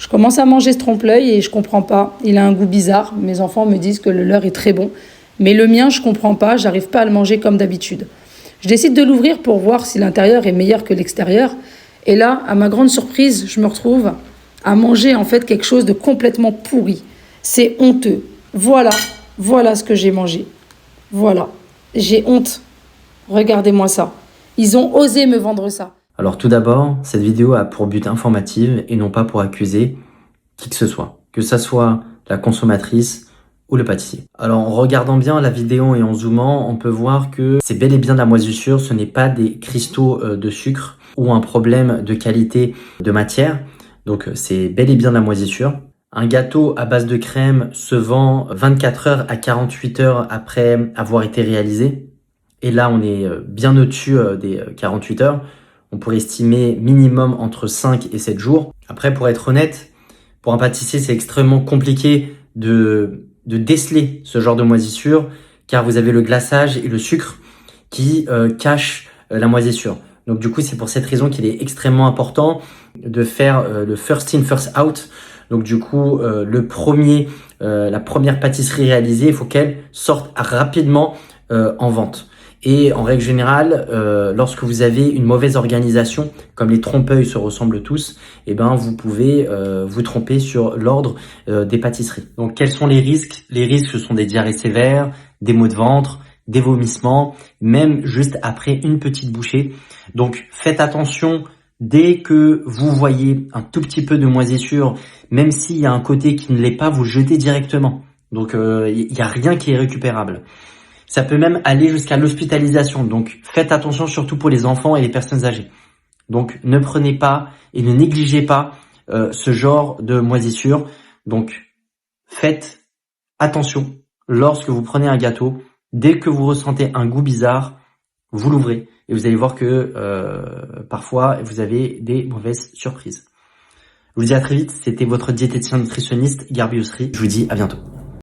Je commence à manger ce trompe-l'œil et je comprends pas. Il a un goût bizarre. Mes enfants me disent que le leur est très bon. Mais le mien, je comprends pas. J'arrive pas à le manger comme d'habitude. Je décide de l'ouvrir pour voir si l'intérieur est meilleur que l'extérieur. Et là, à ma grande surprise, je me retrouve à manger en fait quelque chose de complètement pourri. C'est honteux. Voilà ce que j'ai mangé. Voilà. J'ai honte. Regardez-moi ça. Ils ont osé me vendre ça. Alors tout d'abord, cette vidéo a pour but informatif et non pas pour accuser qui que ça soit la consommatrice ou le pâtissier. Alors en regardant bien la vidéo et en zoomant, on peut voir que c'est bel et bien de la moisissure, ce n'est pas des cristaux de sucre ou un problème de qualité de matière. Donc c'est bel et bien de la moisissure. Un gâteau à base de crème se vend 24 heures à 48 heures après avoir été réalisé. Et là, on est bien au-dessus des 48 heures. On pourrait estimer minimum entre 5 et 7 jours. Après, pour être honnête, pour un pâtissier, c'est extrêmement compliqué de déceler ce genre de moisissure car vous avez le glaçage et le sucre qui cachent la moisissure. Donc du coup, c'est pour cette raison qu'il est extrêmement important de faire le first in, first out. Donc du coup, la première pâtisserie réalisée, il faut qu'elle sorte rapidement en vente. Et en règle générale, lorsque vous avez une mauvaise organisation, comme les trompe-l'œil se ressemblent tous, eh ben vous pouvez vous tromper sur l'ordre des pâtisseries. Donc quels sont les risques? Les risques, ce sont des diarrhées sévères, des maux de ventre, des vomissements, même juste après une petite bouchée. Donc faites attention dès que vous voyez un tout petit peu de moisissure, même s'il y a un côté qui ne l'est pas, vous jetez directement. Donc il n'y a rien qui est récupérable. Ça peut même aller jusqu'à l'hospitalisation. Donc faites attention surtout pour les enfants et les personnes âgées. Donc ne prenez pas et ne négligez pas ce genre de moisissure. Donc faites attention lorsque vous prenez un gâteau. Dès que vous ressentez un goût bizarre, vous l'ouvrez et vous allez voir que parfois vous avez des mauvaises surprises. Je vous dis à très vite, c'était votre diététicien nutritionniste Garbi Ousri. Je vous dis à bientôt.